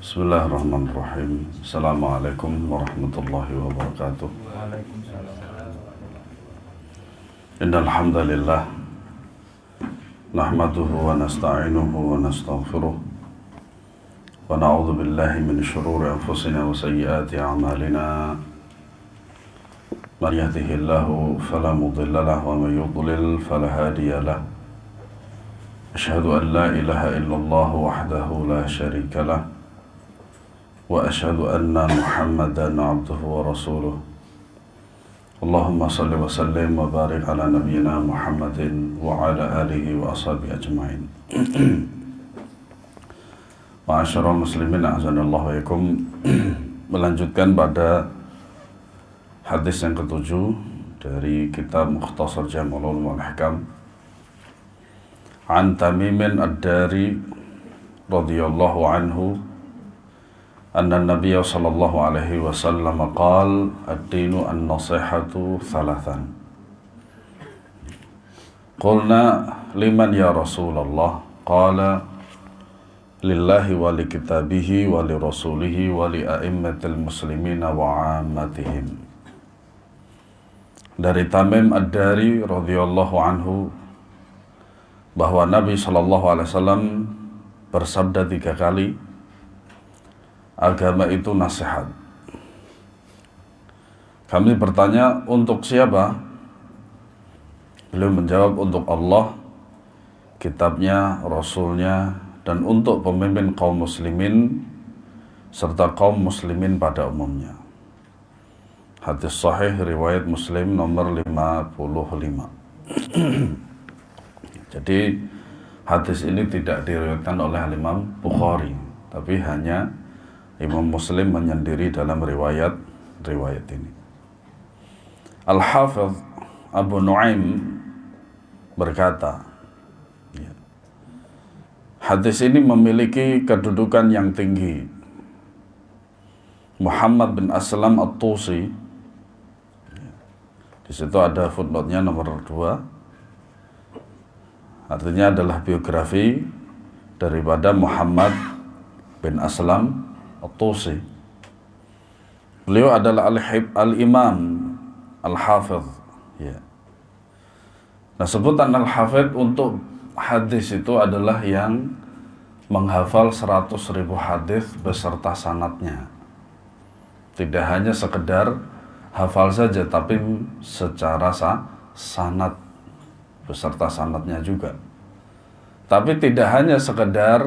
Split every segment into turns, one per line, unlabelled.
Bismillahirrahmanirrahim. Assalamualaikum warahmatullahi wabarakatuh. Innal hamdalillah nahmaduhu wa nasta'inuhu wa nastaghfiruh wa na'udzu billahi min shururi anfusina wa sayyiati a'malina. Man yahdihillahu fala mudilla lahu wa man yudlil fala hadiya lahu. Asyhadu an la ilaha illallah wahdahu la syarika lahu wa asyhadu anna Muhammadan abduhu wa rasuluh. Allahumma salli wa sallim wa barik ala nabiyyina Muhammadin wa ala alihi wa ashabihi ajma'in. Ma'asyiral muslimin a'zanallahu wa iyakum. Melanjutkan pada hadis yang ketujuh dari kitab Mukhtasar Jam'ul Ulum wal Ahkam. An Tamimin Ad-Dari radhiyallahu anhu anna Nabiya sallallahu alaihi wasallam qala ad-dinu an-nasihatu thalathan. Qulna liman ya Rasulullah? Qala lillahi wa li kitabihi wa li rasulihi wa li a'immatil muslimina wa 'ammatihim. Dari Tamim Ad-Dari radhiyallahu anhu bahwa Nabi sallallahu alaihi wasallam bersabda 3 kali, agama itu nasihat. Kami bertanya, untuk siapa? Beliau menjawab, untuk Allah, kitabnya, rasulnya, dan untuk pemimpin kaum muslimin serta kaum muslimin pada umumnya. Hadis sahih riwayat Muslim nomor 55. Jadi hadis ini tidak diriwayatkan oleh Imam Bukhari, tapi hanya Imam Muslim menyendiri dalam riwayat ini. Al-Hafidh Abu Nu'aim berkata, hadis ini memiliki kedudukan yang tinggi. Muhammad bin Aslam At-Tusi, di situ ada footnote-nya nomor 2, artinya adalah biografi daripada Muhammad bin Aslam At-Tusi. Beliau adalah al-imam al-hafidh, ya. Nah, sebutan al-hafidh untuk hadis itu adalah yang menghafal 100.000 hadis beserta sanadnya. Tidak hanya sekedar hafal saja, tapi secara sanad beserta sanadnya juga. Tapi tidak hanya sekedar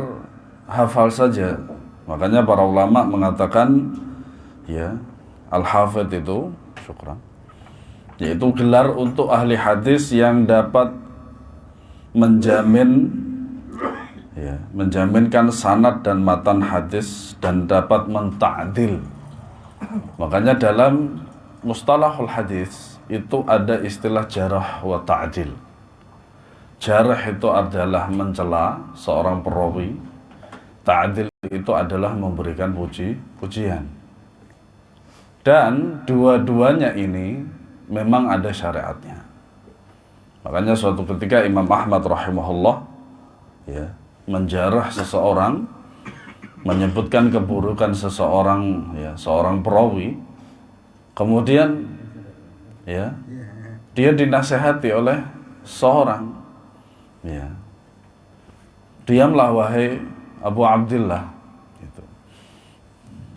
hafal saja. Makanya para ulama mengatakan, ya, al-hafidh itu, syukran, yaitu gelar untuk ahli hadis yang dapat menjaminkan sanad dan matan hadis dan dapat menta'dil. Makanya dalam mustalahul hadis itu ada istilah jarah wa ta'dil. Jarah itu adalah mencela seorang perawi, ta'dil itu adalah memberikan pujian. Dan dua-duanya ini memang ada syariatnya. Makanya suatu ketika Imam Ahmad rahimahullah, ya, menjarah seseorang, menyebutkan keburukan seseorang, ya, seorang perawi, kemudian, ya, dia dinasihati oleh seorang, ya, diamlah wahai Abu Abdillah, gitu.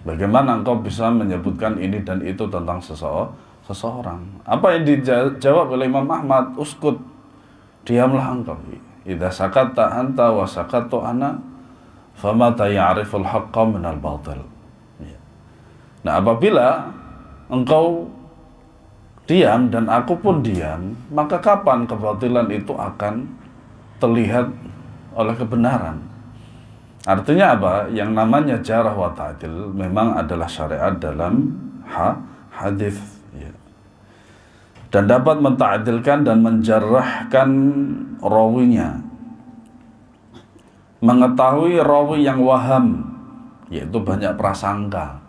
Bagaimana engkau bisa menyebutkan ini dan itu tentang seseorang? Apa yang dijawab oleh Imam Ahmad? Uskut, diamlah engkau. Idza sakatta anta wa sakattu ana, famata ya'riful haqqa minal batil. Nah, apabila engkau diam dan aku pun diam, maka kapan kebatilan itu akan terlihat oleh kebenaran? Artinya apa? Yang namanya jarah wa ta'dil memang adalah syariat dalam hadis, ya. Dan dapat menta'dilkan dan menjarahkan rawinya, mengetahui rawi yang waham, yaitu banyak prasangka,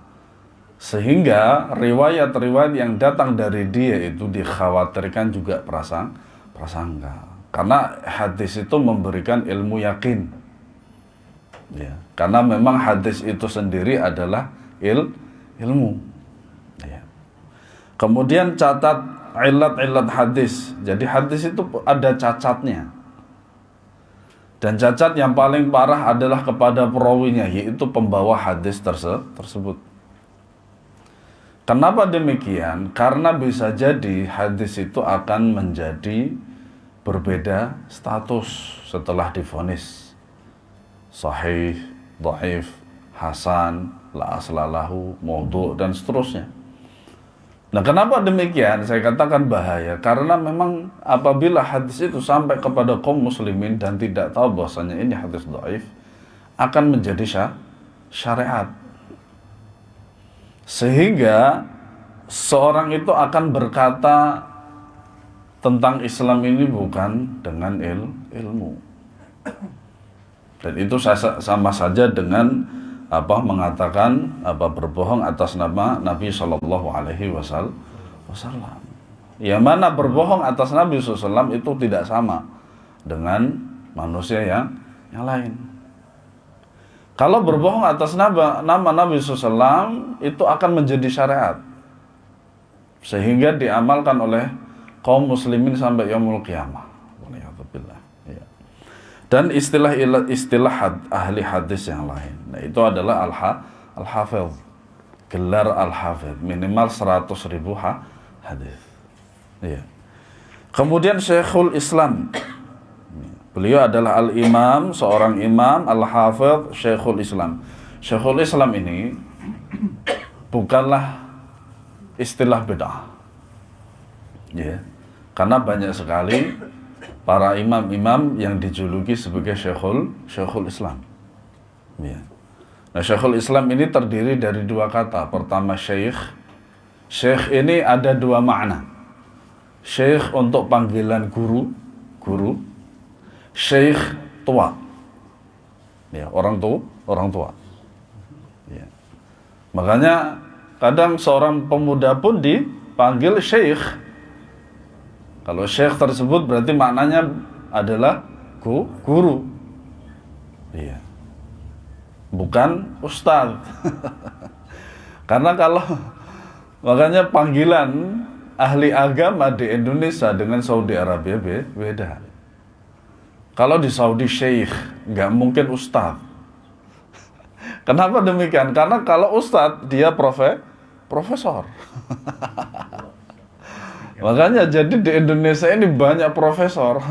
sehingga riwayat-riwayat yang datang dari dia itu dikhawatirkan juga prasangka. Karena hadis itu memberikan ilmu yakin. Ya, karena memang hadis itu sendiri adalah ilmu. Ya. Kemudian catat ilat hadis. Jadi hadis itu ada cacatnya. Dan cacat yang paling parah adalah kepada perawinya, yaitu pembawa hadis tersebut. Kenapa demikian? Karena bisa jadi hadis itu akan menjadi berbeda status setelah divonis sahih, dhaif, hasan, la aslalahu, maudhu, dan seterusnya. Nah, kenapa demikian? Saya katakan bahaya karena memang apabila hadis itu sampai kepada kaum muslimin dan tidak tahu bahwasanya ini hadis dhaif, akan menjadi syariat. Sehingga seorang itu akan berkata tentang Islam ini bukan dengan ilmu. Dan itu sama saja dengan mengatakan berbohong atas nama Nabi Shallallahu Alaihi Wasallam. Yang mana berbohong atas Nabi SAW itu tidak sama dengan manusia yang lain. Kalau berbohong atas nama Nabi SAW itu akan menjadi syariat, sehingga diamalkan oleh kaum muslimin sampai yaumul qiyamah. Dan istilah ahli hadis yang lain, nah itu adalah al-hafidh, gelar al-hafidh, minimal 100.000 hadis. Ya. Kemudian Syekhul Islam, beliau adalah al-imam, seorang imam, al-hafidh, Syekhul Islam. Syekhul Islam ini bukanlah istilah bid'ah, ya, karena banyak sekali para imam-imam yang dijuluki sebagai Syekhul Islam. Ya. Nah, Syekhul Islam ini terdiri dari dua kata. Pertama, syekh. Syekh ini ada dua makna. Syekh untuk panggilan guru. Syekh tua. Ya, orang tua. Ya. Makanya kadang seorang pemuda pun dipanggil syekh. Kalau syekh tersebut berarti maknanya adalah guru. Iya. Bukan ustadz. Karena makanya panggilan ahli agama di Indonesia dengan Saudi Arabia beda. Kalau di Saudi syekh, nggak mungkin ustadz. Kenapa demikian? Karena kalau ustadz dia profesor. Makanya jadi di Indonesia ini banyak profesor.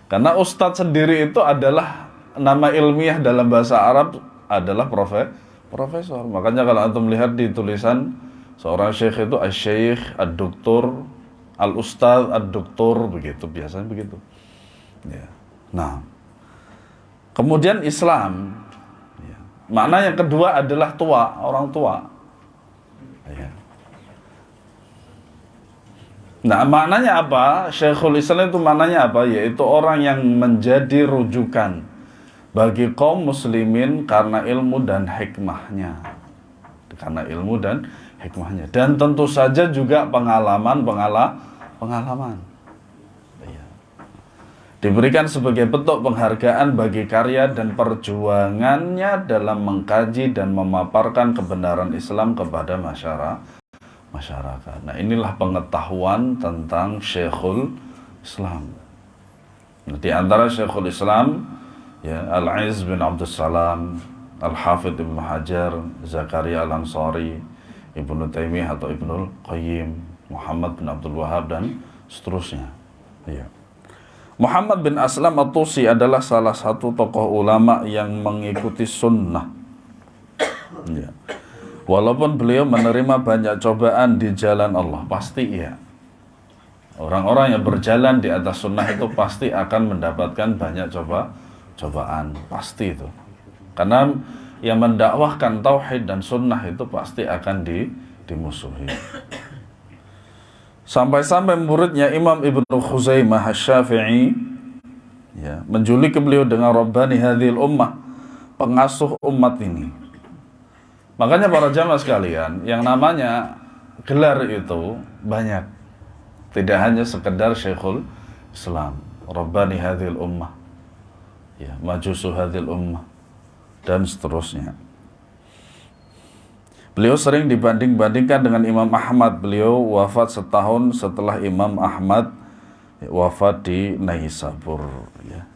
Karena ustadz sendiri itu adalah nama ilmiah dalam bahasa Arab adalah profesor. Makanya kalau antum melihat di tulisan seorang syekh itu asy-syekh, ad-doktor, al-ustadz, ad-doktor, begitu biasanya begitu. Ya. Nah, kemudian Islam, ya. Makna yang kedua adalah tua, orang tua. Ya. Nah, maknanya apa? Syekhul Islam itu maknanya apa? Yaitu orang yang menjadi rujukan bagi kaum muslimin karena ilmu dan hikmahnya. Dan tentu saja juga pengalaman. Ya. Diberikan sebagai bentuk penghargaan bagi karya dan perjuangannya dalam mengkaji dan memaparkan kebenaran Islam kepada masyarakat. Nah, inilah pengetahuan tentang Syekhul Islam. Nah, di antara Syekhul Islam, ya, Al-Izz bin Abdus Salam, Al-Hafidh Ibnu Hajar, Zakaria Al-Ansari, Ibnu Taimiyah atau Ibnul Qayyim, Muhammad bin Abdul Wahab, dan seterusnya. Ya. Muhammad bin Aslam At-Tusi adalah salah satu tokoh ulama yang mengikuti sunnah. Ya. Walaupun beliau menerima banyak cobaan di jalan Allah, pasti ya. Orang-orang yang berjalan di atas sunnah itu pasti akan mendapatkan banyak cobaan, pasti itu. Karena yang mendakwahkan tauhid dan sunnah itu pasti akan dimusuhi. Sampai-sampai muridnya Imam Ibnu Khuzaimah Asy-Syafi'i, ya, menjuluki beliau dengan Rabbani hadhil ummah, pengasuh umat ini. Makanya para jamaah sekalian, yang namanya gelar itu banyak. Tidak hanya sekedar Syekhul Islam, Rabbani hadhil ummah. ya, majusu hadhil ummah, dan seterusnya. Beliau sering dibanding-bandingkan dengan Imam Ahmad. Beliau wafat setahun setelah Imam Ahmad wafat di Naisabur, ya.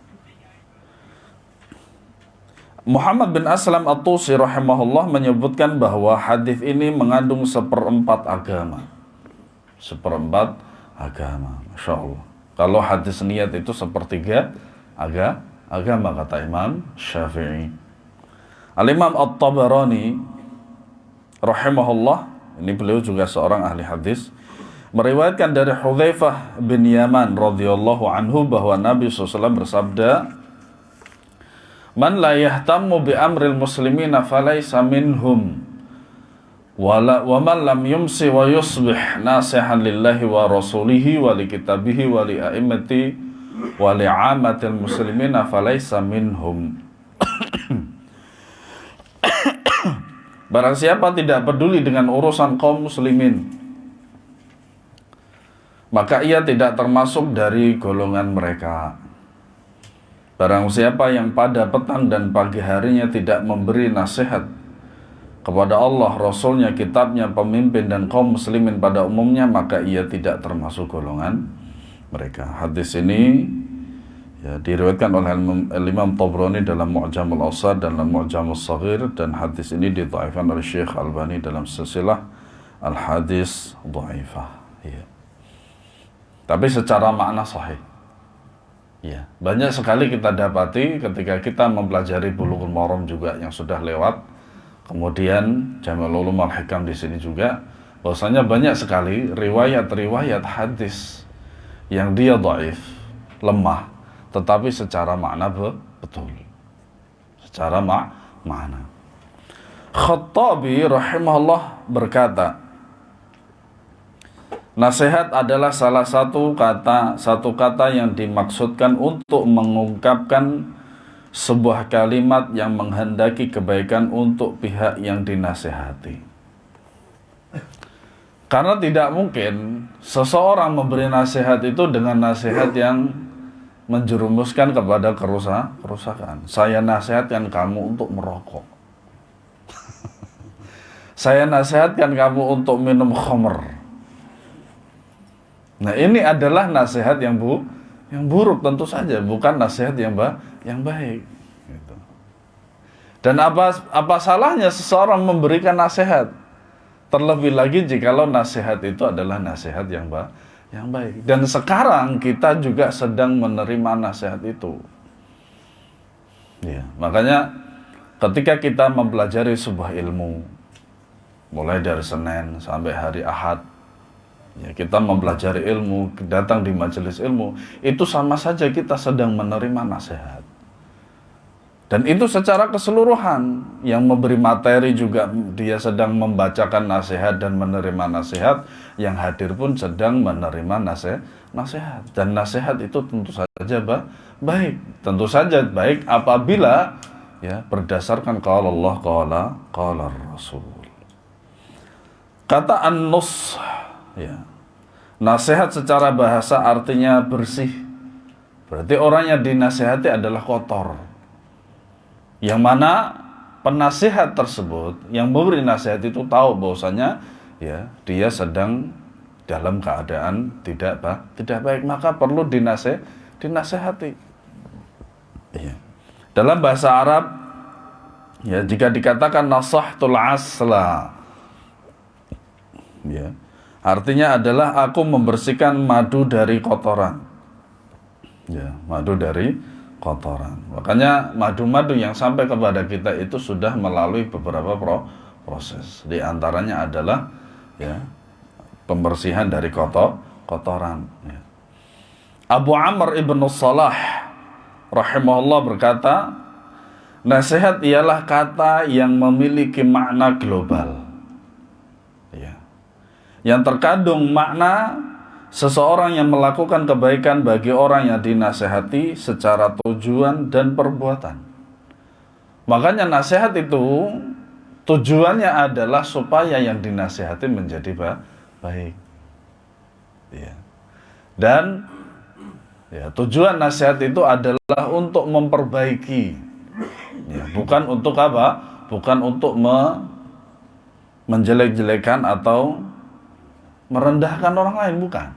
Muhammad bin Aslam At-Tusi rahimahullah menyebutkan bahwa hadis ini mengandung seperempat agama. Seperempat agama, Masya Allah. Kalau hadis niat itu sepertiga agama, kata Imam Syafi'i. Al-Imam At-Tabarani rahimahullah, ini beliau juga seorang ahli hadis, meriwayatkan dari Hudzaifah bin Yaman radhiyallahu anhu bahwa Nabi SAW bersabda, "Man la yahtammu bi amril muslimina falaysa minhum wa man lam yumsi wa yusbih nasihan lillahi wa rasulihi wa li kitabihi wa li a'immati wa li 'ammatil muslimina falaysa minhum." Barang siapa tidak peduli dengan urusan kaum muslimin, maka ia tidak termasuk dari golongan mereka. Barang siapa yang pada petang dan pagi harinya tidak memberi nasihat kepada Allah, Rasulnya, kitabnya, pemimpin, dan kaum muslimin pada umumnya, maka ia tidak termasuk golongan mereka. Hadis ini ya, diriwayatkan oleh Imam Tabrani dalam Mu'jamul Awsat dan dalam Mu'jamul Shaghir, dan hadis ini didhaifkan oleh Syekh Albani dalam silsilah Al-Hadis Dhaifah, ya. Tapi secara makna sahih. Ya, banyak sekali kita dapati ketika kita mempelajari Bulughul Maram juga yang sudah lewat, kemudian Jami'ul Ulum Wal Hikam di sini juga, bahwasanya banyak sekali riwayat-riwayat hadis yang dia dhaif, lemah, tetapi secara makna betul. Secara makna. Khattabi rahimahullah berkata, nasihat adalah salah satu kata yang dimaksudkan untuk mengungkapkan sebuah kalimat yang menghendaki kebaikan untuk pihak yang dinasihati. Karena tidak mungkin seseorang memberi nasihat itu dengan nasihat yang menjerumuskan kepada kerusakan. Saya nasihatkan kamu untuk merokok. Saya nasihatkan kamu untuk minum khamr. Nah, ini adalah nasihat yang buruk tentu saja, bukan nasihat yang baik. Gitu. Dan apa salahnya seseorang memberikan nasihat? Terlebih lagi jikalau nasihat itu adalah nasihat yang baik. Dan sekarang kita juga sedang menerima nasihat itu. Ya, makanya ketika kita mempelajari sebuah ilmu, mulai dari Senin sampai hari Ahad, ya, kita mempelajari ilmu, datang di majelis ilmu, itu sama saja kita sedang menerima nasihat. Dan itu secara keseluruhan. Yang memberi materi juga dia sedang membacakan nasihat dan menerima nasihat. Yang hadir pun sedang menerima nasihat. Dan nasihat itu tentu saja baik. Tentu saja baik apabila ya berdasarkan qala Allah, qala Rasul. Kata an-nus, ya, nasihat secara bahasa artinya bersih. Berarti orang yang dinasihati adalah kotor. Yang mana penasihat tersebut, yang memberi nasihat itu tahu bahwasanya ya dia sedang dalam keadaan tidak baik, maka perlu dinasihati. Ya. Dalam bahasa Arab, ya, jika dikatakan nasahtul asla, ya, artinya adalah aku membersihkan madu dari kotoran. Ya, madu dari kotoran. Makanya madu-madu yang sampai kepada kita itu sudah melalui beberapa proses. Di antaranya adalah ya pembersihan dari kotoran. Ya. Abu Amr ibn Salah rahimahullah berkata, nasihat ialah kata yang memiliki makna global. Ya. Yang terkandung makna seseorang yang melakukan kebaikan bagi orang yang dinasehati secara tujuan dan perbuatan. Makanya nasihat itu tujuannya adalah supaya yang dinasehati menjadi baik. Ya. Dan Ya, tujuan nasihat itu adalah untuk memperbaiki, ya, bukan untuk apa? Bukan untuk menjelek-jelekan atau merendahkan orang lain, bukan.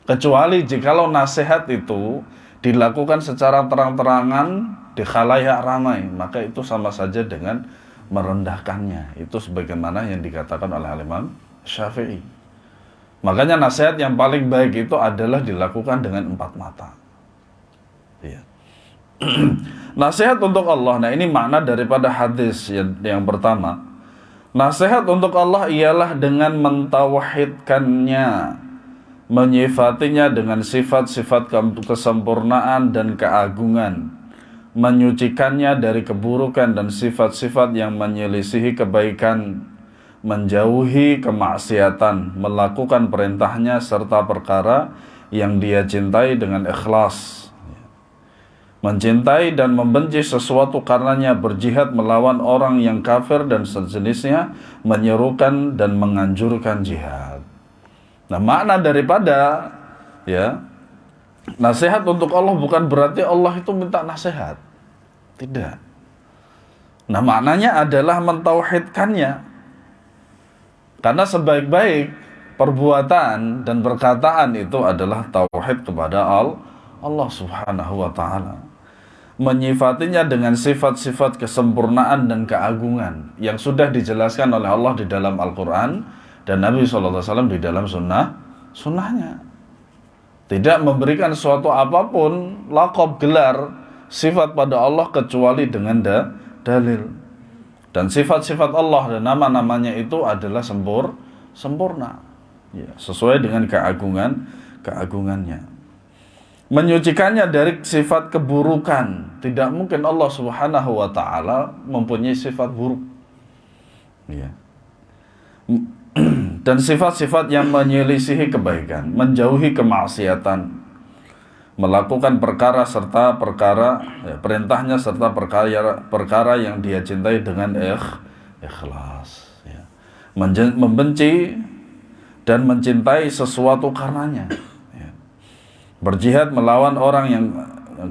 Kecuali jikalau nasihat itu dilakukan secara terang-terangan di khalayak ramai, maka itu sama saja dengan merendahkannya. Itu sebagaimana yang dikatakan oleh Imam Syafi'i. Makanya nasihat yang paling baik itu adalah dilakukan dengan empat mata. Ya. Nasihat untuk Allah. Nah, ini makna daripada hadis yang pertama. Nasihat untuk Allah ialah dengan mentauhidkannya, menyifatinya dengan sifat-sifat kesempurnaan dan keagungan, menyucikannya dari keburukan dan sifat-sifat yang menyelisihi kebaikan, menjauhi kemaksiatan, melakukan perintahnya serta perkara yang dia cintai dengan ikhlas, mencintai dan membenci sesuatu karenanya, berjihad melawan orang yang kafir dan sejenisnya, menyerukan dan menganjurkan jihad. Nah, makna daripada nasihat untuk Allah bukan berarti Allah itu minta nasihat. Tidak. Nah, maknanya adalah mentauhidkannya. Karena sebaik-baik perbuatan dan perkataan itu adalah tauhid kepada Allah Subhanahu wa ta'ala. Menyifatinya dengan sifat-sifat kesempurnaan dan keagungan yang sudah dijelaskan oleh Allah di dalam Al-Quran dan Nabi SAW di dalam sunnahnya. Tidak memberikan suatu apapun laqab, gelar, sifat pada Allah kecuali dengan dalil. Dan sifat-sifat Allah dan nama-namanya itu adalah sempurna, ya, sesuai dengan keagungannya. Menyucikannya dari sifat keburukan. Tidak mungkin Allah Subhanahu wa ta'ala mempunyai sifat buruk, ya. Dan sifat-sifat yang menyelisihi kebaikan, menjauhi kemaksiatan, melakukan perkara serta perkara, perintahnya serta perkara yang dia cintai dengan ikhlas, ya. Membenci dan mencintai sesuatu karenanya, ya. Berjihad melawan orang yang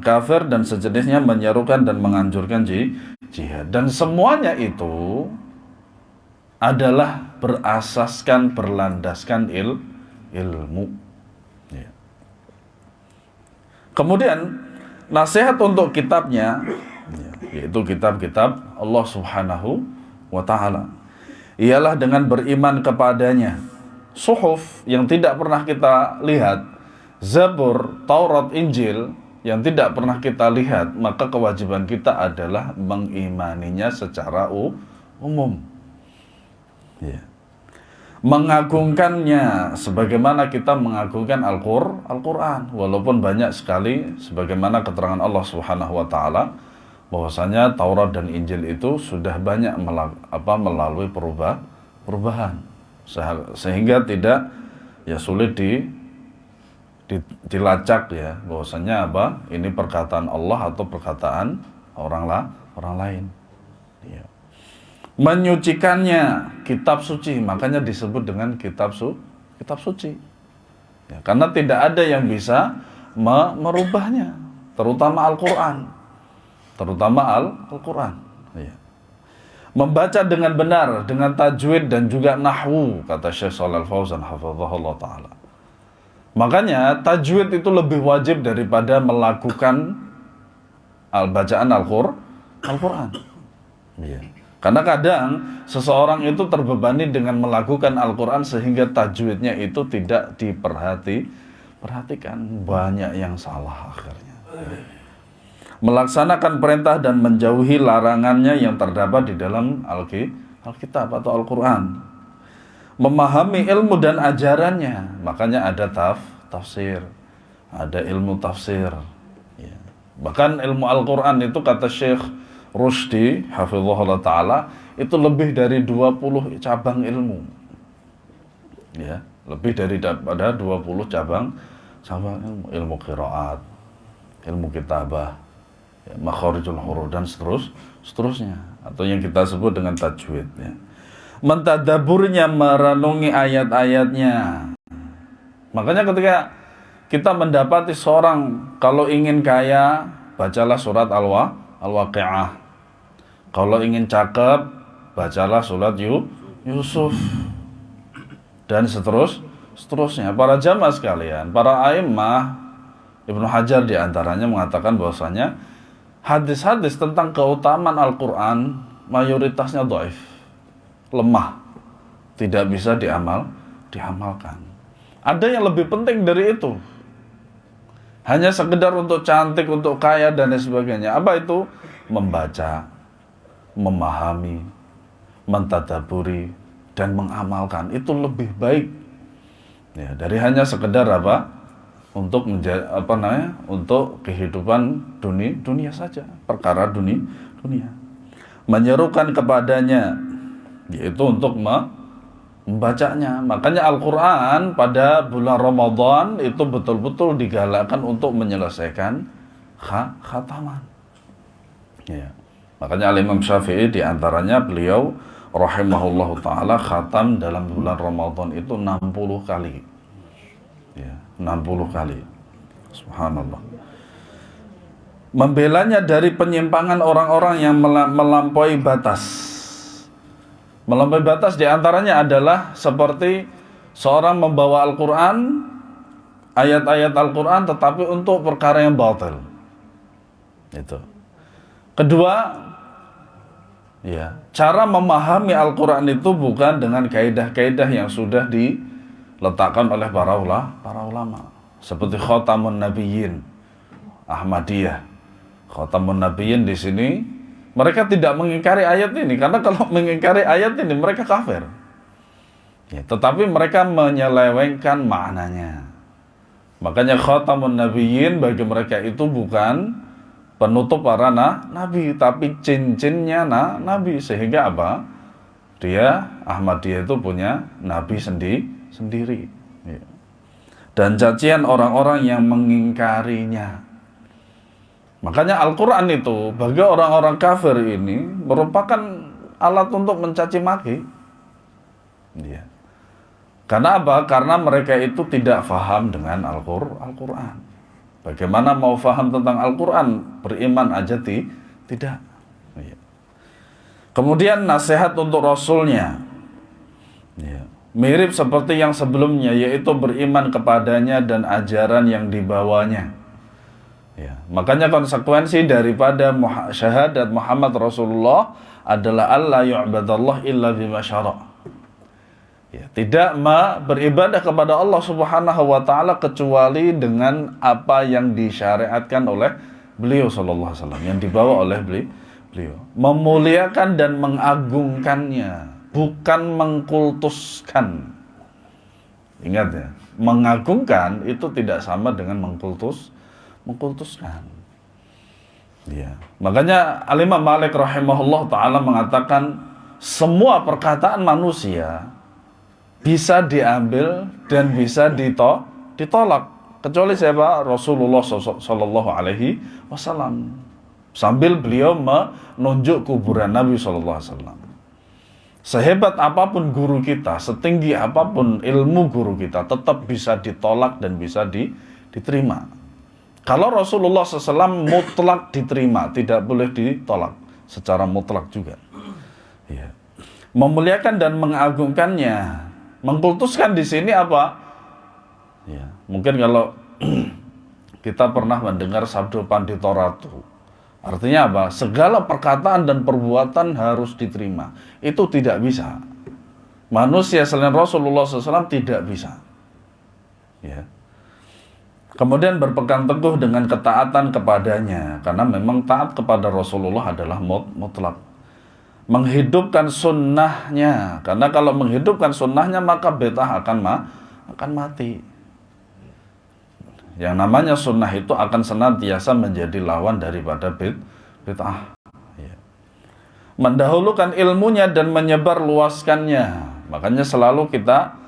kafir dan sejenisnya, menyerukan dan menganjurkan jihad. Dan semuanya itu adalah berlandaskan ilmu. Kemudian nasihat untuk kitabnya, yaitu kitab-kitab Allah Subhanahu wa ta'ala, ialah dengan beriman kepadanya. Suhuf yang tidak pernah kita lihat, Zabur, Taurat, Injil yang tidak pernah kita lihat, maka kewajiban kita adalah mengimaninya secara umum, ya. Mengagungkannya sebagaimana kita mengagungkan Al-Quran, walaupun banyak sekali sebagaimana keterangan Allah Subhanahu wa ta'ala bahwasanya Taurat dan Injil itu sudah banyak melalui perubahan sehingga tidak sulit dilacak, ya, bahwasanya ini perkataan Allah atau perkataan orang lain, ya. Menyucikannya, kitab suci, makanya disebut dengan kitab suci, ya, karena tidak ada yang bisa merubahnya, terutama Al-Quran, ya. Membaca dengan benar, dengan tajwid dan juga nahwu, kata Syekh Shalal Fauzan hafizahullah ta'ala. Makanya tajwid itu lebih wajib daripada melakukan bacaan Al-Quran, ya. Karena kadang seseorang itu terbebani dengan melakukan Al-Quran sehingga tajwidnya itu tidak diperhatikan. Banyak yang salah akhirnya. Melaksanakan perintah dan menjauhi larangannya yang terdapat di dalam Alkitab atau Al-Quran. Memahami ilmu dan ajarannya. Makanya ada tafsir. Ada ilmu tafsir, ya. Bahkan ilmu Al-Quran itu kata Syekh Rusdi hafizahullah ta'ala itu lebih dari 20 cabang ilmu, ya, lebih daripada 20 cabang ilmu qiraat, ilmu kitabah, ya, makharijul huruf dan seterusnya, atau yang kita sebut dengan tajwid, ya. Mentadaburnya, merenungi ayat-ayatnya. Makanya ketika kita mendapati seorang kalau ingin kaya, bacalah surat Al-Waqi'ah. Kalau ingin cakep, bacalah surat Yusuf. Dan seterusnya. Para jamaah sekalian, para a'immah, Ibnu Hajar diantaranya mengatakan bahwasanya hadis-hadis tentang keutamaan Al-Quran mayoritasnya dhaif, lemah, tidak bisa diamalkan. Ada yang lebih penting dari itu. Hanya sekedar untuk cantik, untuk kaya dan lain sebagainya. Apa itu? Membaca, memahami, mentadaburi dan mengamalkan. Itu lebih baik. Ya, dari hanya sekedar apa? Untuk untuk kehidupan dunia saja, perkara dunia. Menyerukan kepadanya, yaitu untuk membacanya. Makanya Al-Quran pada bulan Ramadan itu betul-betul digalakkan untuk menyelesaikan khataman. Ya. Makanya Al-Imam Syafi'i diantaranya beliau rahimahullahu ta'ala khatam dalam bulan Ramadan itu 60 kali. Ya, 60 kali. Subhanallah. Membelanya dari penyimpangan orang-orang yang melampaui batas. Melampaui batas diantaranya adalah seperti seorang membawa Al-Quran, ayat-ayat Al-Quran, tetapi untuk perkara yang batil. Itu. Kedua, ya, cara memahami Al-Quran itu bukan dengan kaidah-kaidah yang sudah diletakkan oleh para ulama. Seperti Khatamun Nabiyyin, Ahmadiyah. Khatamun Nabiyyin di sini mereka tidak mengingkari ayat ini, karena kalau mengingkari ayat ini mereka kafir. Ya, tetapi mereka menyelewengkan maknanya. Makanya Khatamun Nabiyyin bagi mereka itu bukan penutup para nabi, tapi cincinnya nabi. Sehingga apa? Dia, Ahmadiyah itu punya nabi sendiri. Ya. Dan cacian orang-orang yang mengingkarinya. Makanya Al-Quran itu bagi orang-orang kafir ini merupakan alat untuk mencaci maki. Ya. Karena apa? Karena mereka itu tidak faham dengan Al-Quran. Bagaimana mau faham tentang Al-Quran? Beriman aja tidak. Ya. Kemudian nasihat untuk Rasulnya. Ya. Mirip seperti yang sebelumnya, yaitu beriman kepadanya dan ajaran yang dibawanya. Ya, makanya konsekuensi daripada syahadat Muhammad Rasulullah adalah alla yu'badallah illa bima syara'. Ya, tidak beribadah kepada Allah Subhanahu wa taala kecuali dengan apa yang disyariatkan oleh beliau sallallahu alaihi wasallam, yang dibawa oleh beliau. Memuliakan dan mengagungkannya, bukan mengkultuskan. Ingat ya, mengagungkan itu tidak sama dengan mengkultuskan. Ya. Makanya Al-Imam Malik rahimahullah ta'ala mengatakan semua perkataan manusia bisa diambil dan bisa ditolak kecuali siapa? Rasulullah sallallahu alaihi wasallam. Sambil beliau menunjuk kuburan Nabi sallallahu alaihi wasallam. Sehebat apapun guru kita, setinggi apapun ilmu guru kita, tetap bisa ditolak dan bisa diterima. Kalau Rasulullah SAW mutlak diterima, tidak boleh ditolak secara mutlak juga. Ya. Memuliakan dan mengagungkannya, mengkultuskan di sini apa? Ya. Mungkin kalau kita pernah mendengar sabda Pandita Ratu, artinya apa? Segala perkataan dan perbuatan harus diterima. Itu tidak bisa. Manusia selain Rasulullah SAW tidak bisa. Ya. Kemudian berpegang teguh dengan ketaatan kepadanya, karena memang taat kepada Rasulullah adalah mutlak. Menghidupkan sunnahnya, karena kalau menghidupkan sunnahnya maka bid'ah akan mati. Yang namanya sunnah itu akan senantiasa menjadi lawan daripada bid'ah. Ya. Mendahulukan ilmunya dan menyebar luaskannya. Makanya selalu kita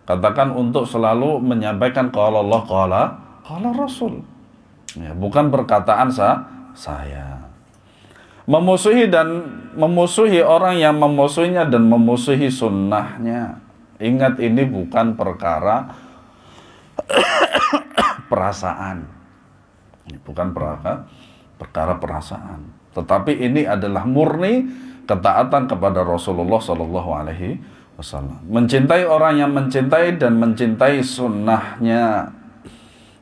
katakan untuk selalu menyampaikan qala Allah qala Rasul. Ya, bukan perkataan saya. Memusuhi orang yang memusuhinya dan memusuhi sunnahnya. Ingat, ini bukan perkara perasaan. Ini bukan perkara perasaan, tetapi ini adalah murni ketaatan kepada Rasulullah Shallallahu Alaihi Wasallam. Mencintai orang yang mencintai dan mencintai sunnahnya,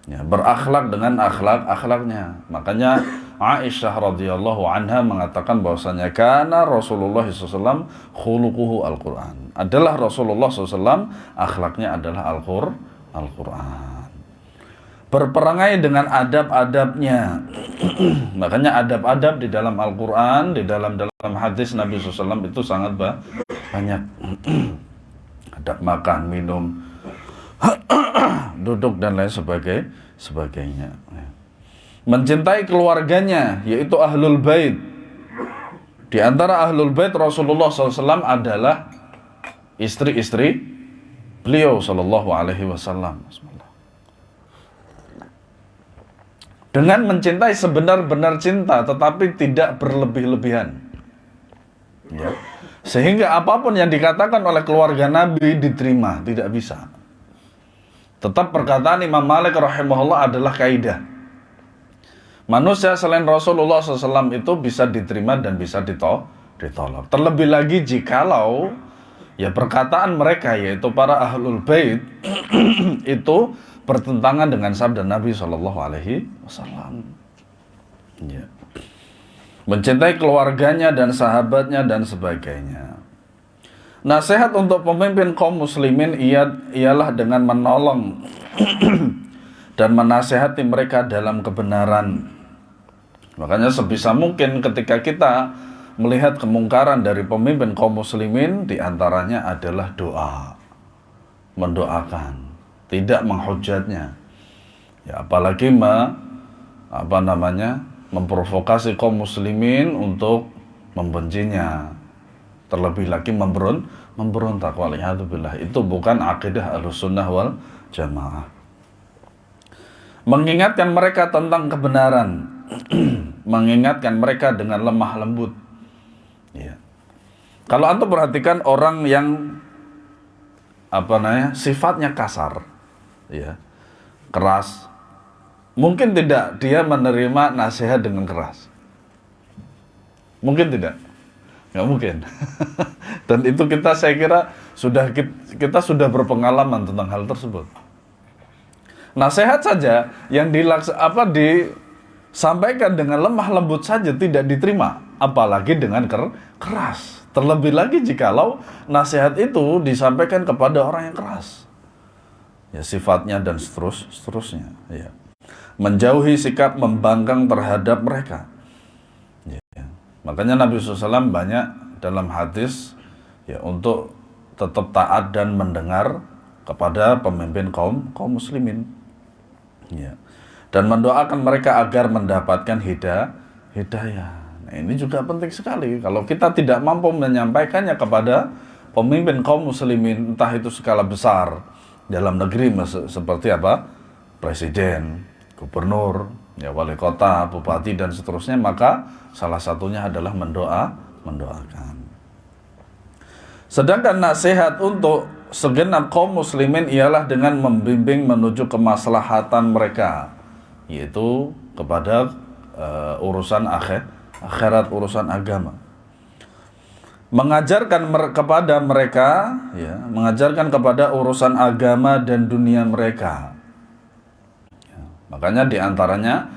ya, berakhlak dengan akhlaknya. Makanya Aisyah radhiyallahu anha mengatakan bahwasanya karena Rasulullah SAW khuluquhu Al-Quran, adalah Rasulullah SAW akhlaknya adalah Al-Quran. Berperangai dengan adab-adabnya. Makanya adab-adab di dalam Al-Quran, di dalam hadis Nabi SAW itu sangat banyak. Adab makan, minum, duduk dan lain sebagainya. Mencintai keluarganya, yaitu Ahlul Bait. Di antara Ahlul Bait Rasulullah SAW adalah istri-istri beliau Sallallahu Alaihi Wasallam. Dengan mencintai sebenar-benar cinta, tetapi tidak berlebih-lebihan, ya. Sehingga apapun yang dikatakan oleh keluarga Nabi diterima, tidak bisa. Tetap perkataan Imam Malik rahimahullah adalah kaidah. Manusia selain Rasulullah SAW itu bisa diterima dan bisa ditolak. Terlebih lagi jikalau ya perkataan mereka, yaitu para Ahlul Bait itu bertentangan dengan sabda Nabi SAW. Ya. Mencintai keluarganya dan sahabatnya dan sebagainya. Nasihat untuk pemimpin kaum muslimin ialah dengan menolong dan menasihati mereka dalam kebenaran. Makanya sebisa mungkin ketika kita melihat kemungkaran dari pemimpin kaum muslimin, diantaranya adalah doa, mendoakan, tidak menghujatnya. Ya, apalagi memprovokasi kaum muslimin untuk membencinya, terlebih lagi memberontak. Waliyadzubillah, itu bukan akidah Ahlussunnah wal Jamaah. Mengingatkan mereka tentang kebenaran, mengingatkan mereka dengan lemah lembut. Ya. Kalau antum perhatikan orang yang sifatnya kasar, ya, keras, mungkin tidak dia menerima nasihat dengan keras. Mungkin tidak, nggak mungkin. Dan itu saya kira kita sudah berpengalaman tentang hal tersebut. Nasihat saja yang disampaikan dengan lemah lembut saja tidak diterima, apalagi dengan keras. Terlebih lagi jikalau nasihat itu disampaikan kepada orang yang keras, ya, sifatnya dan seterusnya. Ya. Menjauhi sikap membangkang terhadap mereka. Ya. Makanya Nabi SAW banyak dalam hadis, ya, untuk tetap taat dan mendengar kepada pemimpin kaum muslimin. Ya. Dan mendoakan mereka agar mendapatkan hidayah. Nah, ini juga penting sekali. Kalau kita tidak mampu menyampaikannya kepada pemimpin kaum muslimin, entah itu skala besar dalam negeri seperti presiden, gubernur, ya, wali kota, bupati dan seterusnya, maka salah satunya adalah mendoakan. Sedangkan nasihat untuk segenap kaum muslimin ialah dengan membimbing menuju kemaslahatan mereka, yaitu kepada urusan akhirat, urusan agama. Mengajarkan kepada mereka, ya, mengajarkan kepada urusan agama dan dunia mereka. Ya, makanya diantaranya,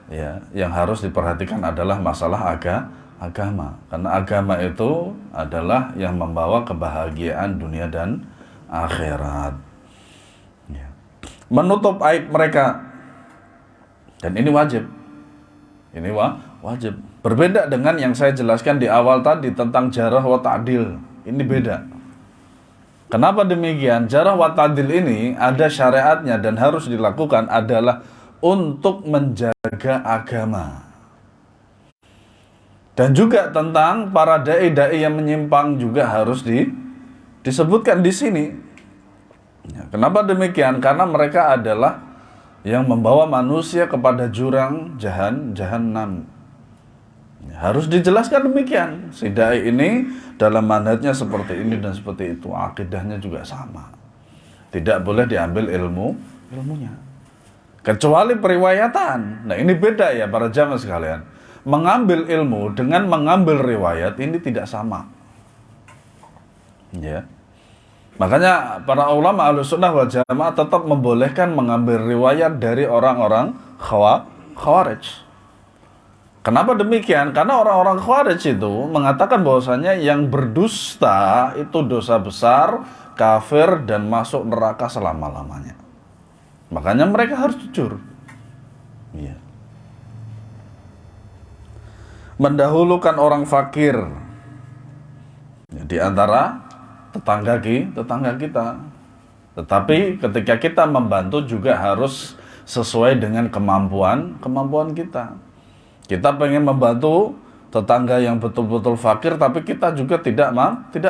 ya, yang harus diperhatikan adalah masalah agama, karena agama itu adalah yang membawa kebahagiaan dunia dan akhirat. Ya. Menutup aib mereka, dan ini wajib. Ini wajib. Berbeda dengan yang saya jelaskan di awal tadi tentang jarah wa ta'dil. Ini beda. Kenapa demikian? Jarah wa ta'dil ini ada syariatnya dan harus dilakukan adalah untuk menjaga agama. Dan juga tentang para dai-dai yang menyimpang juga harus disebutkan di sini. Ya, kenapa demikian? Karena mereka adalah yang membawa manusia kepada jurang jahannam. Ya, harus dijelaskan demikian. Si dai ini dalam manhajnya seperti ini dan seperti itu, akidahnya juga sama. Tidak boleh diambil ilmunya. Kecuali periwayatan. Nah, ini beda ya para jamaah sekalian. Mengambil ilmu dengan mengambil riwayat ini tidak sama. Ya. Makanya para ulama Ahlussunnah wal Jamaah tetap membolehkan mengambil riwayat dari orang-orang Khawarij. Kenapa demikian? Karena orang-orang Khawarij itu mengatakan bahwasanya yang berdusta itu dosa besar, kafir dan masuk neraka selama-lamanya. Makanya mereka harus jujur. Ya. Mendahulukan orang fakir ya, di antara tetangga kita. Tetapi ketika kita membantu juga harus sesuai dengan kemampuan kita. Kita pengen membantu tetangga yang betul-betul fakir, tapi kita juga tidak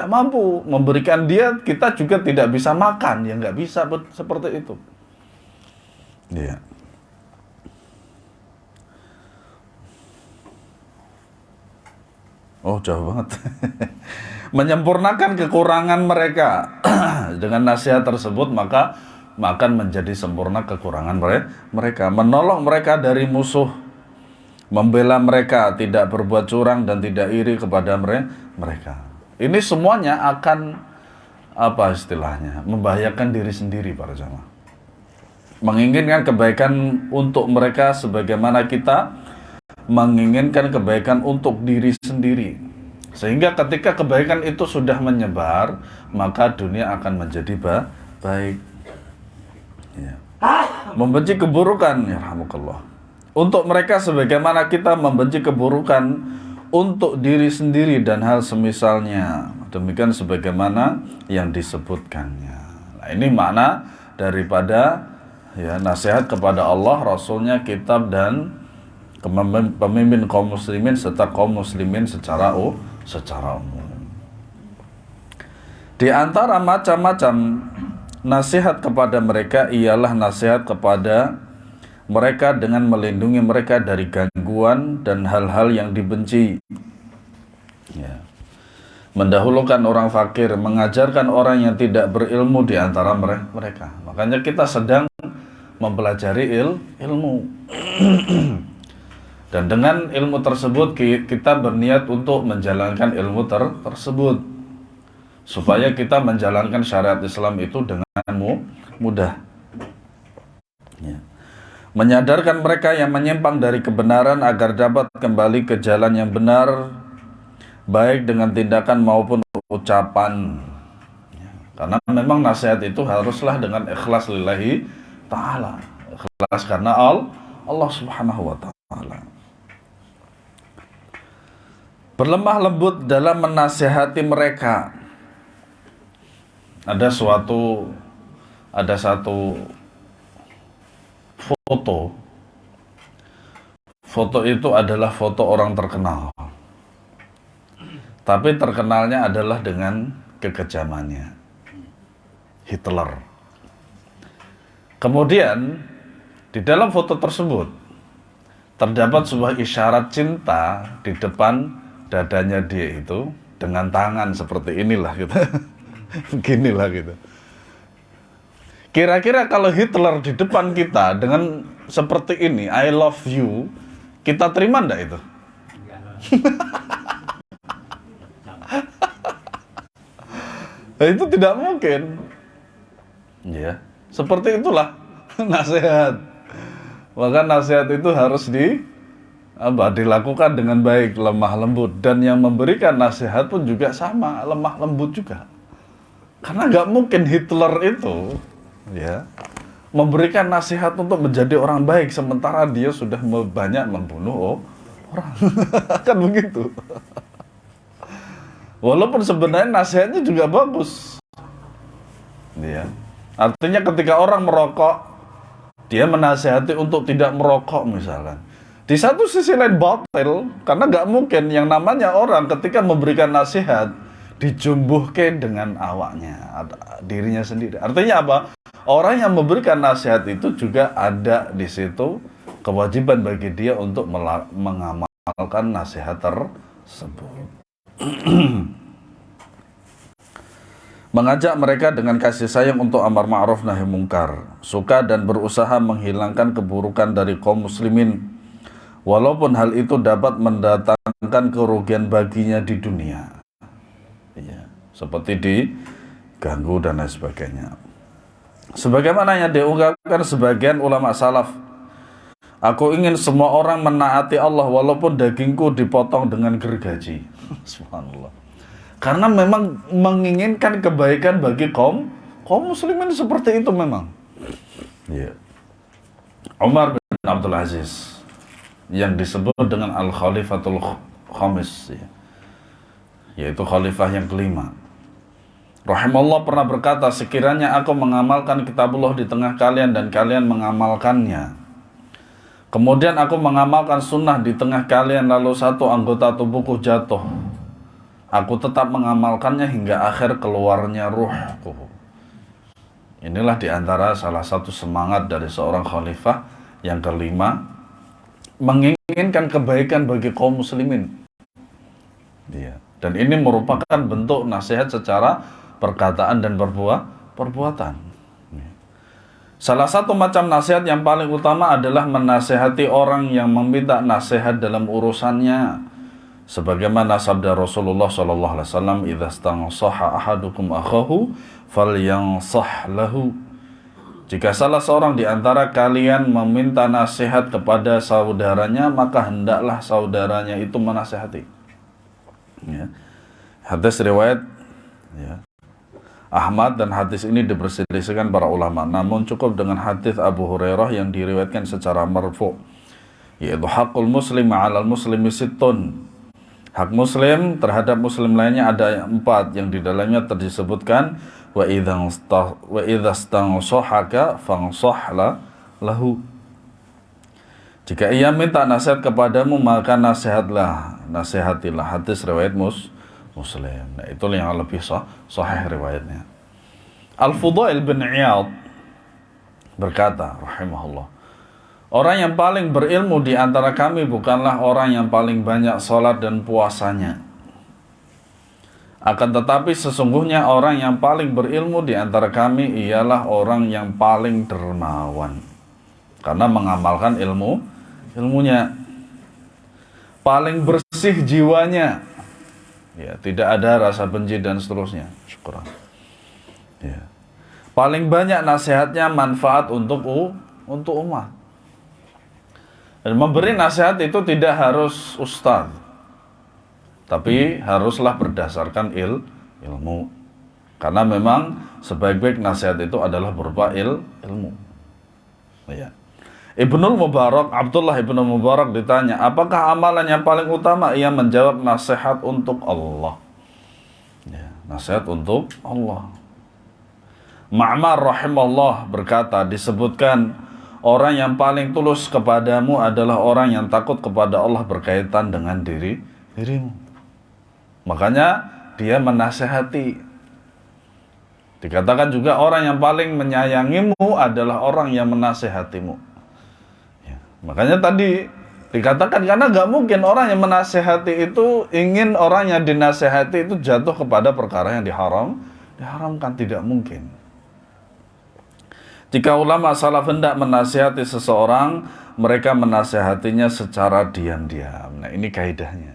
mampu memberikan dia, kita juga tidak bisa makan, ya nggak bisa seperti itu. Iya. Oh, jauh banget. Menyempurnakan kekurangan mereka dengan nasihat tersebut, maka akan menjadi sempurna kekurangan mereka. Menolong mereka dari musuh, membela mereka, tidak berbuat curang dan tidak iri kepada mereka. Ini semuanya akan apa istilahnya? Membahayakan diri sendiri para jamaah. Menginginkan kebaikan untuk mereka sebagaimana kita menginginkan kebaikan untuk diri sendiri. Sehingga ketika kebaikan itu sudah menyebar, maka dunia akan menjadi baik. Ya. Membenci keburukan, ya rahmukallah. Untuk mereka sebagaimana kita membenci keburukan untuk diri sendiri dan hal semisalnya. Demikian sebagaimana yang disebutkannya. Nah, ini makna daripada ya nasihat kepada Allah, Rasulnya, kitab dan pemimpin kaum muslimin serta kaum muslimin secara umum. Di antara macam-macam nasihat kepada mereka ialah nasihat kepada mereka dengan melindungi mereka dari gangguan dan hal-hal yang dibenci. Ya. Mendahulukan orang fakir, mengajarkan orang yang tidak berilmu di antara mereka. Makanya kita sedang mempelajari ilmu. Dan dengan ilmu tersebut kita berniat untuk menjalankan ilmu tersebut supaya kita menjalankan syariat Islam itu dengan mudah. Ya. Menyadarkan mereka yang menyimpang dari kebenaran agar dapat kembali ke jalan yang benar, baik dengan tindakan maupun ucapan. Ya. Karena memang nasihat itu haruslah dengan ikhlas lillahi ta'ala. Ikhlas karena Allah subhanahu wa ta'ala. Berlemah lembut dalam menasihati mereka. Ada satu foto. Foto itu adalah foto orang terkenal. Tapi terkenalnya adalah dengan kekejamannya. Hitler. Kemudian di dalam foto tersebut terdapat sebuah isyarat cinta di depan dadanya dia itu dengan tangan seperti inilah gitu. Beginilah gitu. Kira-kira kalau Hitler di depan kita dengan seperti ini, I love you, kita terima enggak itu? Nah, itu tidak mungkin. Ya, seperti itulah nasihat. Maka nasihat itu harus dilakukan dengan baik, lemah lembut, dan yang memberikan nasihat pun juga sama, lemah lembut juga. Karena nggak mungkin Hitler itu ya memberikan nasihat untuk menjadi orang baik sementara dia sudah banyak membunuh orang. Kan begitu. Walaupun sebenarnya nasihatnya juga bagus. Ya. Artinya ketika orang merokok, dia menasihati untuk tidak merokok misalkan. Di satu sisi lain batil, karena nggak mungkin yang namanya orang ketika memberikan nasihat dijumbuhkan dengan awaknya, dirinya sendiri. Artinya apa? Orang yang memberikan nasihat itu juga ada di situ kewajiban bagi dia untuk mengamalkan nasihat tersebut. mengajak mereka dengan kasih sayang untuk amar ma'ruf nahi mungkar, suka dan berusaha menghilangkan keburukan dari kaum muslimin, walaupun hal itu dapat mendatangkan kerugian baginya di dunia, ya, seperti diganggu dan lain sebagainya. Sebagaimana yang diungkapkan sebagian ulama salaf, aku ingin semua orang menaati Allah walaupun dagingku dipotong dengan gergaji. Subhanallah. Karena memang menginginkan kebaikan bagi kaum muslimin seperti itu memang. Ya. Umar bin Abdul Aziz yang disebut dengan Al-Khalifatul Khamis, ya, yaitu khalifah yang kelima, rahimahullah pernah berkata, sekiranya aku mengamalkan kitabullah di tengah kalian dan kalian mengamalkannya, kemudian aku mengamalkan sunnah di tengah kalian, lalu satu anggota tubuhku jatuh, aku tetap mengamalkannya hingga akhir keluarnya ruhku. Inilah diantara salah satu semangat dari seorang khalifah yang kelima, menginginkan kebaikan bagi kaum muslimin. Dan ini merupakan bentuk nasihat secara perkataan dan perbuatan. Salah satu macam nasihat yang paling utama adalah menasihati orang yang meminta nasihat dalam urusannya. Sebagaimana sabda Rasulullah SAW, "Idza stansaha ahadukum akhahu falyansah lahu." Jika salah seorang di antara kalian meminta nasihat kepada saudaranya, maka hendaklah saudaranya itu menasihati. Ya. Hadis riwayat, ya, Ahmad, dan hadis ini diperselisihkan para ulama. Namun cukup dengan hadis Abu Hurairah yang diriwayatkan secara marfu', yaitu hakul muslim 'alal muslimi sittun. Hak muslim terhadap muslim lainnya ada 4 yang di dalamnya disebutkan wa idza stansahaka fansah lahu. Jika ia minta nasihat kepadamu, maka nasihatilah. Hadis riwayat Muslim. Nah, itu yang lebih sahih riwayatnya. Al-Fudail bin Iyad berkata, rahimahullah, orang yang paling berilmu di antara kami bukanlah orang yang paling banyak sholat dan puasanya. Akan tetapi sesungguhnya orang yang paling berilmu di antara kami ialah orang yang paling dermawan, karena mengamalkan ilmunya. Paling bersih jiwanya, ya, tidak ada rasa benci dan seterusnya. Syukur. Ya. Paling banyak nasihatnya manfaat untuk umat. Dan memberi nasihat itu tidak harus ustaz, tapi haruslah berdasarkan ilmu. Karena memang sebaik-baik nasihat itu adalah berupa ilmu. Ya. Abdullah ibnu Mubarak ditanya, apakah amalan yang paling utama? Ia menjawab, nasihat untuk Allah. Ya, nasihat untuk Allah. Ma'mar rahimahullah berkata, disebutkan orang yang paling tulus kepadamu adalah orang yang takut kepada Allah berkaitan dengan dirimu. Makanya dia menasihati. Dikatakan juga orang yang paling menyayangimu adalah orang yang menasihatimu. Makanya tadi dikatakan, karena gak mungkin orang yang menasehati itu ingin orang yang dinasehati itu jatuh kepada perkara yang diharamkan, tidak mungkin. Jika ulama salaf hendak menasehati seseorang, mereka menasehatinya secara diam-diam. Nah, ini kaidahnya.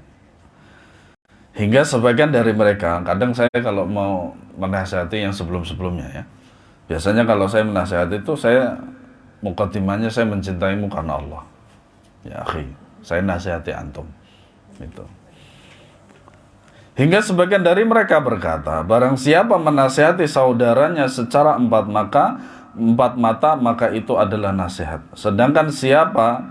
Hingga sebagian dari mereka, kadang saya kalau mau menasehati yang sebelum-sebelumnya, ya, biasanya kalau saya menasehati itu mukadimahnya saya mencintaimu karena Allah. Ya akhi, saya nasihati antum. Itu. Hingga sebagian dari mereka berkata, barang siapa menasihati saudaranya secara empat mata, maka itu adalah nasihat. Sedangkan siapa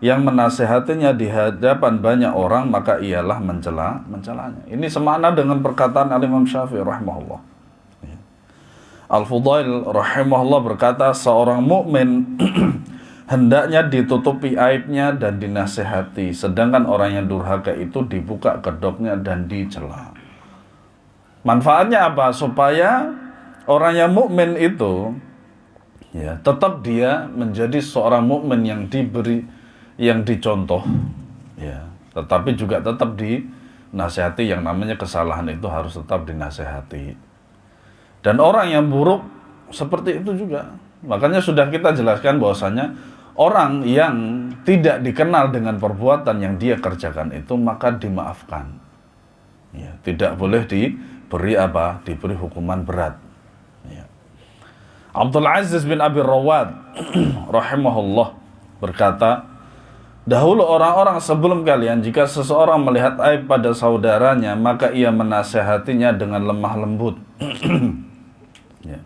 yang menasihatinya di hadapan banyak orang, maka ialah mencelanya. Ini semakna dengan perkataan Al-Imam Syafi'i rahimahullah. Al-Fudail rahimahullah berkata, seorang mukmin hendaknya ditutupi aibnya dan dinasihati, sedangkan orang yang durhaka itu dibuka kedoknya dan dicela. Manfaatnya apa? Supaya orang yang mukmin itu, ya, tetap dia menjadi seorang mukmin yang dicontoh, ya, tetapi juga tetap dinasihati. Yang namanya kesalahan itu harus tetap dinasihati. Dan orang yang buruk seperti itu juga. Makanya sudah kita jelaskan bahwasanya orang yang tidak dikenal dengan perbuatan yang dia kerjakan itu maka dimaafkan. Ya, tidak boleh diberi apa? Diberi hukuman berat. Ya. Abdul Aziz bin Abi Rawad rahimahullah berkata, dahulu orang-orang sebelum kalian jika seseorang melihat aib pada saudaranya maka ia menasehatinya dengan lemah lembut. Ya.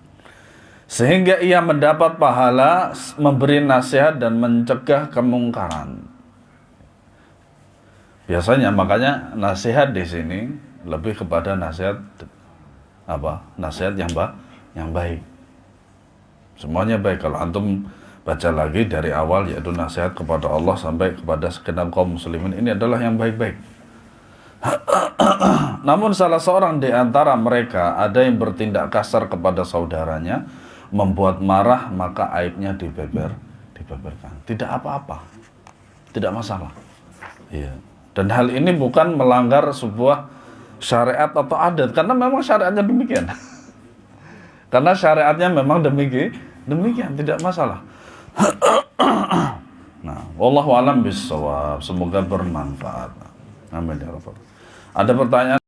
Sehingga ia mendapat pahala memberi nasihat dan mencegah kemungkaran. Biasanya makanya nasihat di sini lebih kepada nasihat apa? Nasihat yang baik. Semuanya baik. Kalau antum baca lagi dari awal yaitu nasihat kepada Allah sampai kepada segenap kaum muslimin, ini adalah yang baik-baik. Namun salah seorang di antara mereka ada yang bertindak kasar kepada saudaranya, membuat marah, maka aibnya dibeberkan. Tidak apa-apa, tidak masalah. Iya. Dan hal ini bukan melanggar sebuah syariat atau adat, karena memang syariatnya demikian. Karena syariatnya memang demikian, tidak masalah. Nah, wallahu a'lam bishawab. Semoga bermanfaat. Amin ya rabbal. Ada pertanyaan?